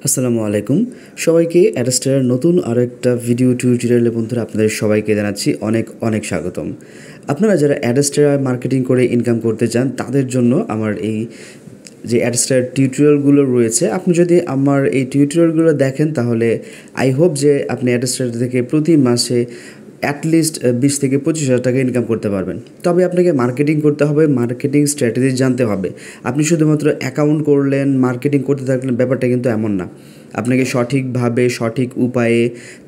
আসসালামু আলাইকুম সবাইকে অ্যাডাস্টারের নতুন আরও একটা ভিডিও টিউটোরিয়ালে বন্ধুরা আপনাদের সবাইকে জানাচ্ছি অনেক অনেক স্বাগতম। আপনারা যারা অ্যাডাস্টার মার্কেটিং করে ইনকাম করতে চান তাদের জন্য আমার এই যে অ্যাডাস্টার টিউটোরিয়ালগুলো রয়েছে, আপনি যদি আমার এই টিউটোরিয়ালগুলো দেখেন তাহলে আই হোপ যে আপনি অ্যাডাস্টার থেকে প্রতি মাসে অ্যাটলিস্ট 20 থেকে 25,000 টাকা ইনকাম করতে পারবেন। তবে আপনাকে মার্কেটিং করতে হবে, মার্কেটিং স্ট্র্যাটেজি জানতে হবে। আপনি শুধুমাত্র অ্যাকাউন্ট করলেন, মার্কেটিং করতে থাকলেন, ব্যাপারটা কিন্তু এমন না। আপনাকে সঠিকভাবে সঠিক উপায়ে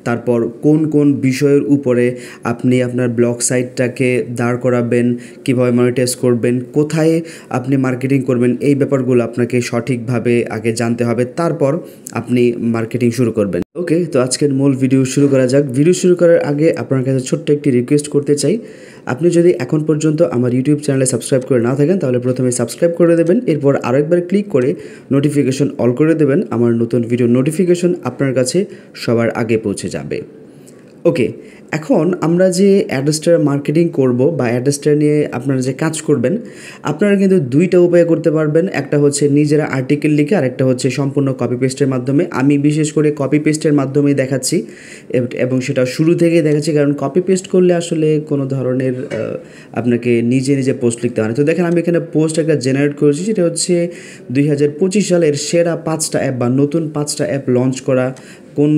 তারপর কোন কোন বিষয়ের উপরে আপনি আপনার ব্লগ সাইটটাকে দাঁড় করাবেন, কীভাবে মনিটাইজ করবেন, কোথায় আপনি মার্কেটিং করবেন, এই ব্যাপারগুলো আপনাকে সঠিকভাবে আগে জানতে হবে, তারপর আপনি মার্কেটিং শুরু করবেন। ওকে, তো আজকের মূল ভিডিও শুরু করা যাক। ভিডিও শুরু করার আগে আপনার কাছে ছোট্ট একটি রিকোয়েস্ট করতে চাই। আপনি যদি এখন পর্যন্ত আমার ইউটিউব চ্যানেলে সাবস্ক্রাইব করে না থাকেন তাহলে প্রথমে সাবস্ক্রাইব করে দেবেন, এরপর আরেকবার ক্লিক করে নোটিফিকেশন অল করে দেবেন। আমার নতুন ভিডিও নোটিফিকেশন আপনার কাছে সবার আগে পৌঁছে যাবে। ওকে, এখন আমরা যে অ্যাডাস্টার মার্কেটিং করব বা অ্যাডাস্টার নিয়ে আপনারা যে কাজ করবেন, আপনারা কিন্তু দুইটা উপায়ে করতে পারবেন। একটা হচ্ছে নিজেরা আর্টিকেল লিখে, আর একটা হচ্ছে সম্পূর্ণ কপি পেস্টের মাধ্যমে। আমি বিশেষ করে কপি পেস্টের মাধ্যমেই দেখাচ্ছি এবং সেটা শুরু থেকেই দেখাচ্ছি, কারণ কপি পেস্ট করলে আসলে কোনো ধরনের আপনাকে নিজে নিজে পোস্ট লিখতে হয় না। তো দেখেন, আমি এখানে পোস্ট একটা জেনারেট করেছি, সেটা হচ্ছে 2025 সালের সেরা 5টা অ্যাপ বা নতুন 5টা অ্যাপ লঞ্চ করা। কোন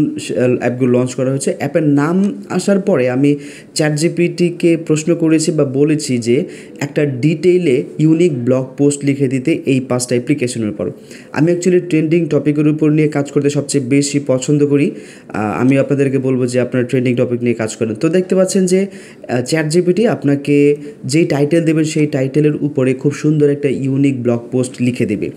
অ্যাপগুলো লঞ্চ করা হয়েছে, অ্যাপের নাম আসার পরে আমি চ্যাটজিপিটিকে প্রশ্ন করেছি বা বলেছি যে একটা ডিটেইলে ইউনিক ব্লগ পোস্ট লিখে দিতে এই 5টা অ্যাপ্লিকেশনের উপর। আমি অ্যাকচুয়ালি ট্রেন্ডিং টপিকের উপর নিয়ে কাজ করতে সবচেয়ে বেশি পছন্দ করি। আমি আপনাদেরকে বলবো যে আপনারা ট্রেন্ডিং টপিক নিয়ে কাজ করেন। তো দেখতে পাচ্ছেন যে চ্যাটজিপিটি আপনাকে যেই টাইটেল দেবেন সেই টাইটেলের উপরে খুব সুন্দর একটা ইউনিক ব্লগ পোস্ট লিখে দেবে।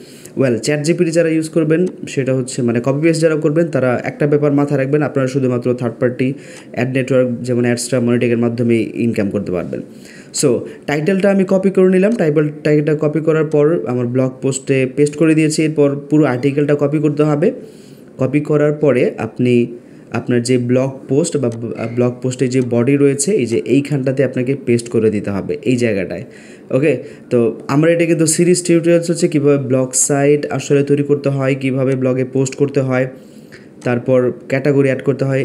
চ্যাটজিপিটি যারা ইউজ করবেন, সেটা হচ্ছে মানে কপি পেস্ট যারা করবেন, তারা একটা ব্যাপার মাথায় রাখবেন, আপনারা শুধুমাত্র থার্ড পার্টি অ্যাড নেটওয়ার্ক যেমন অ্যাডস্ট্রা মনিটরিংয়ের মাধ্যমে ইনকাম করতে পারবেন। সো টাইটেলটা আমি কপি করে নিলাম। টাইটেলটা কপি করার পর আমার ব্লগ পোস্টে পেস্ট করে দিয়েছি। এরপর পুরো আর্টিকেলটা কপি করতে হবে। কপি করার পরে আপনি আপনার যে ব্লগ পোস্ট বা ব্লগ পোস্টে যে বডি রয়েছে, এই যে এইখানটাতে আপনাকে পেস্ট করে দিতে হবে, এই জায়গাটায়। ওকে, তো আমরা এটা কিন্তু সিরিজ টিউটোরিয়ালস হচ্ছে কীভাবে ব্লগ সাইট আসলে তৈরি করতে হয়, কীভাবে ব্লগে পোস্ট করতে হয়, তারপর ক্যাটাগরি অ্যাড করতে হয়।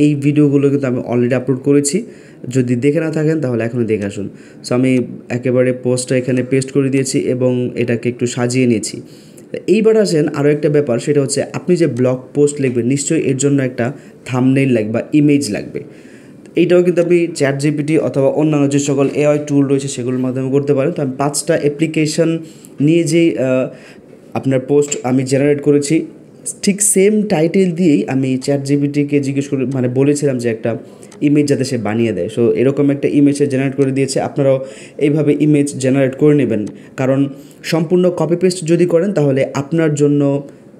এই ভিডিওগুলো কিন্তু আমি অলরেডি আপলোড করেছি, যদি দেখে না থাকেন তাহলে এখনই দেখে আসুন। সো আমি একেবারে পোস্টটা এখানে পেস্ট করে দিয়েছি এবং এটাকে একটু সাজিয়ে নিয়েছি। এইবার আসেন আরও একটা ব্যাপার, সেটা হচ্ছে আপনি যে ব্লগ পোস্ট লিখবেন নিশ্চয়ই এর জন্য একটা থাম্বনেইল লাগবে বা ইমেজ লাগবে। এইটাও কিন্তু আপনি চ্যাটজিপিটি অথবা অন্যান্য যে সকল এআই টুল রয়েছে সেগুলোর মাধ্যমে করতে পারেন। তো আমি 5টা অ্যাপ্লিকেশন নিয়ে যেই আপনার পোস্ট আমি জেনারেট করেছি, ঠিক সেম টাইটেল দিয়েই আমি চ্যাটজিপিটিকে জিজ্ঞেস করে মানে বলেছিলাম যে একটা ইমেজ যাতে সে বানিয়ে দেয়। সো এরকম একটা ইমেজ জেনারেট করে দিয়েছে। আপনারাও এইভাবে ইমেজ জেনারেট করে নেবেন, কারণ সম্পূর্ণ কপি পেস্ট যদি করেন তাহলে আপনার জন্য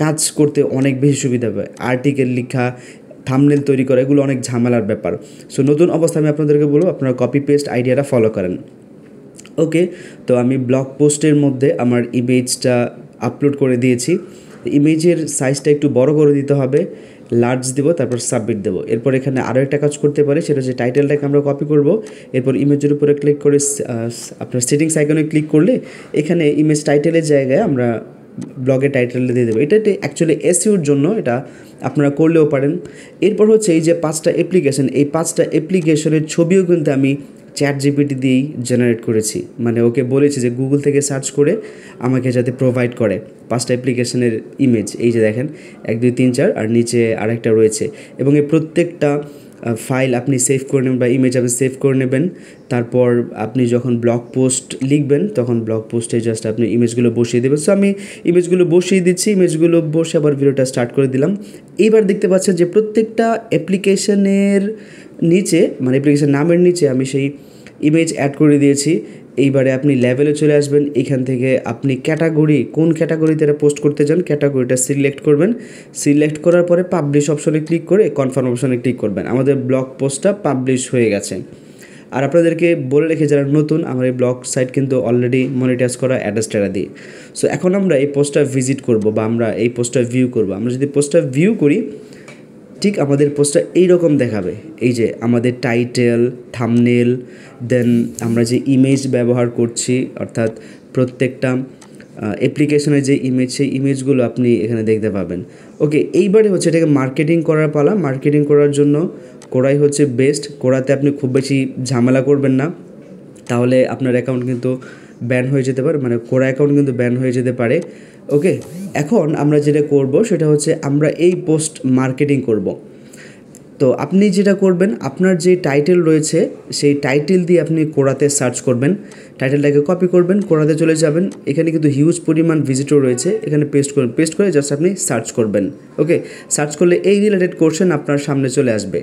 কাজ করতে অনেক বেশি সুবিধা হবে। আর্টিকেল লেখা, থাম্বনেল তৈরি করা, এগুলো অনেক ঝামেলার ব্যাপার। সো নতুন অবস্থায় আমি আপনাদেরকে বলবো আপনারা কপি পেস্ট আইডিয়াটা ফলো করেন। ওকে, তো আমি ব্লগ পোস্টের মধ্যে আমার ইমেজটা আপলোড করে দিয়েছি। ইমেজের সাইজটা একটু বড় করে দিতে হবে, লার্জ দেবো, তারপর সাবমিট দেবো। এরপর এখানে আরও একটা কাজ করতে পারি, সেটা হচ্ছে টাইটেলটাকে আমরা কপি করব। এরপর ইমেজের উপরে ক্লিক করে আপনার সেটিংস আইকনে ক্লিক করলে এখানে ইমেজ টাইটেলের জায়গায় আমরা ব্লগের টাইটেল দিয়ে দেবো। এটা অ্যাকচুয়ালি এসইওর জন্য, এটা আপনারা করলেও পারেন। এরপর হচ্ছে এই যে 5টা অ্যাপ্লিকেশন, এই 5টা অ্যাপ্লিকেশনের ছবিও কিন্তু আমি চ্যাটজিপিটি দিয়েই জেনারেট করেছি। মানে ওকে বলেছি যে গুগল থেকে সার্চ করে আমাকে যাতে প্রোভাইড করে 5টা অ্যাপ্লিকেশনের ইমেজ। এই যে দেখেন 1 2 3 4 আর নিচে আরেকটা রয়েছে, এবং এই প্রত্যেকটা ফাইল আপনি সেভ করে নেবেন বা ইমেজ আপনি সেভ করে নেবেন। তারপর আপনি যখন ব্লগ পোস্ট লিখবেন তখন ব্লগ পোস্টে জাস্ট আপনি ইমেজগুলো বসিয়ে দেবেন। সো আমি ইমেজগুলো বসিয়ে দিচ্ছি, ইমেজগুলো বসে আবার ভিডিওটা স্টার্ট করে দিলাম। এইবার দেখতে পাচ্ছেন যে প্রত্যেকটা অ্যাপ্লিকেশনের নিচে মানে অ্যাপ্লিকেশন নামের নিচে আমি সেই ইমেজ অ্যাড করে দিয়েছি। এইবারে আপনি লেভেলে চলে আসবেন, এখান থেকে আপনি ক্যাটাগরি, কোন ক্যাটাগরিতে এটা পোস্ট করতে চান ক্যাটাগরিটা সিলেক্ট করবেন। সিলেক্ট করার পরে পাবলিশ অপশনে ক্লিক করে কনফার্ম অপশনে ক্লিক করবেন। আমাদের ব্লগ পোস্টটা পাবলিশ হয়ে গেছে। আর আপনাদেরকে বলে রেখে যারা নতুন, আমার এই ব্লগ সাইট কিন্তু অলরেডি মনিটাইজ করা অ্যাডাস্টারা দিয়ে। সো এখন আমরা এই পোস্টটা ভিজিট করব বা আমরা এই পোস্টটা ভিউ করব। আমরা যদি পোস্টটা ভিউ করি, ঠিক আমাদের পোস্টটা এইরকম দেখাবে। এই যে আমাদের টাইটেল, থাম্বনেল, দেন আমরা যে ইমেজ ব্যবহার করছি, অর্থাৎ প্রত্যেকটা অ্যাপ্লিকেশনের যে ইমেজ, সেই ইমেজগুলো আপনি এখানে দেখতে পাবেন। ওকে, এইবারে হচ্ছে এটাকে মার্কেটিং করার পালা। মার্কেটিং করার জন্য কোরাই হচ্ছে বেস্ট। কোরাতে আপনি খুব বেশি ঝামেলা করবেন না, তাহলে আপনার অ্যাকাউন্ট কিন্তু ব্যান হয়ে যেতে পারে, মানে কোরা অ্যাকাউন্ট কিন্তু ব্যান হয়ে যেতে পারে। ওকে, এখন আমরা যেটা করব সেটা হচ্ছে আমরা এই পোস্ট মার্কেটিং করব। তো আপনি যেটা করবেন, আপনার যে টাইটেল রয়েছে সেই টাইটেল দিয়ে আপনি কোরাতে সার্চ করবেন, টাইটেলটাকে কপি করবেন, কোরাতে চলে যাবেন। এখানে কিন্তু হিউজ পরিমাণ ভিজিটর রয়েছে, এখানে পেস্ট করবেন, পেস্ট করে জাস্ট আপনি সার্চ করবেন। ওকে, সার্চ করলে এই রিলেটেড কোশ্চেন আপনার সামনে চলে আসবে।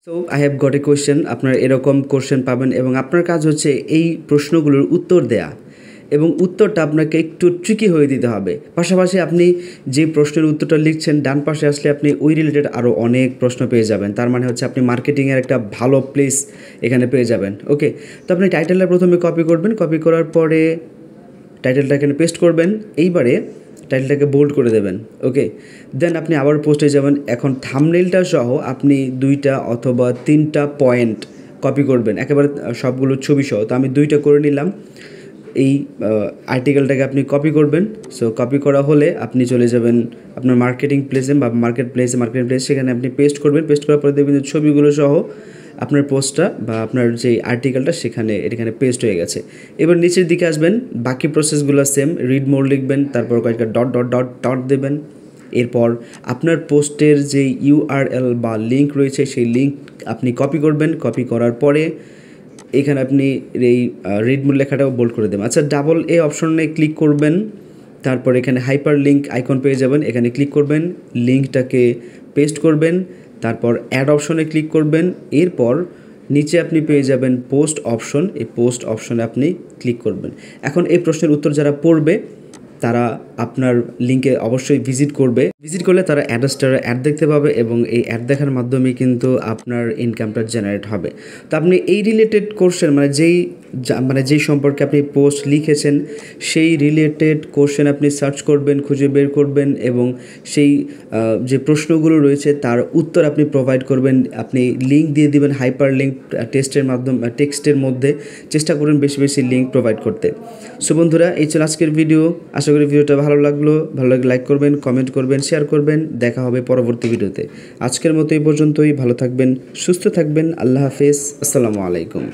So I have got a question, আপনার এরকম কোশ্চেন পাবেন এবং আপনার কাজ হচ্ছে এই প্রশ্নগুলোর উত্তর দেয়া, এবং উত্তরটা আপনাকে একটু ট্রিকি হয়ে দিতে হবে। পাশাপাশি আপনি যে প্রশ্নের উত্তরটা লিখছেন, ডান পাশে আসলে আপনি ওই রিলেটেড আরও অনেক প্রশ্ন পেয়ে যাবেন। তার মানে হচ্ছে আপনি মার্কেটিংয়ের একটা ভালো প্লেস এখানে পেয়ে যাবেন। ওকে, তো আপনি টাইটেলটা প্রথমে কপি করবেন, কপি করার পরে টাইটেলটা এখানে পেস্ট করবেন। এইবারে টাইটেলটাকে বোল্ড করে দেবেন। ওকে, দেন আপনি আবার পোস্টে যাবেন। এখন থাম্বনেইলটা সহ আপনি 2টা অথবা 3টা পয়েন্ট কপি করবেন, একেবারে সবগুলো ছবি সহ। তো আমি 2টা করে নিলাম। এই আর্টিকেলটাকে আপনি কপি করবেন। সো কপি করা হলে আপনি চলে যাবেন আপনার মার্কেটিং প্লেসে বা মার্কেট প্লেস, সেখানে আপনি পেস্ট করবেন। পেস্ট করার পরে দেখবেন যে ছবিগুলো সহ আপনার পোস্টটা বা আপনার যে আর্টিকেলটা এখানে পেস্ট হয়ে গেছে। এবার নিচের দিকে আসবেন, বাকি প্রসেসগুলো সেম, রিড মোর লিখবেন, তারপর কয়েকটা ডট ডট ডট ডট দেবেন। এরপর আপনার পোস্টের যে ইউআরএল বা লিঙ্ক রয়েছে সেই লিঙ্ক আপনি কপি করবেন। কপি করার পরে এখানে আপনি এই রিড মোর লেখাটাও বোল্ড করে দেবেন। আচ্ছা, ডাবল এ অপশনে ক্লিক করবেন, তারপর এখানে হাইপার লিঙ্ক আইকন পেয়ে যাবেন, এখানে ক্লিক করবেন, লিঙ্কটাকে পেস্ট করবেন, তারপর অ্যাড অপশনে ক্লিক করবেন। এরপর নিচে আপনি পেয়ে যাবেন পোস্ট অপশন, এই পোস্ট অপশনে আপনি ক্লিক করবেন। এখন এই প্রশ্নের উত্তর যারা পড়বে তারা আপনার লিঙ্কে অবশ্যই ভিজিট করলে তারা অ্যাডস্টারে অ্যাড দেখতে পাবে এবং এই অ্যাড দেখার মাধ্যমে কিন্তু আপনার ইনকামটা জেনারেট হবে। তো আপনি এই রিলেটেড কোশ্চেন মানে যেই সম্পর্কে আপনি পোস্ট লিখেছেন সেই রিলেটেড কোশ্চেন আপনি সার্চ করবেন, খুঁজে বের করবেন এবং সেই যে প্রশ্নগুলো রয়েছে তার উত্তর আপনি প্রোভাইড করবেন। আপনি লিঙ্ক দিয়ে দিবেন, হাইপার লিঙ্ক টেক্সটের মধ্যে চেষ্টা করুন বেশি বেশি লিঙ্ক প্রোভাইড করতে। সো বন্ধুরা, এই ছিল আজকের ভিডিও। আশা করি ভিডিওটা ভালো লাগলে লাইক করবেন, কমেন্ট করবেন, শেয়ার করবেন। দেখা হবে পরবর্তী ভিডিওতে। আজকের মতো এই পর্যন্তই। ভালো থাকবেন, সুস্থ থাকবেন। আল্লাহ হাফেজ, আসসালামু আলাইকুম।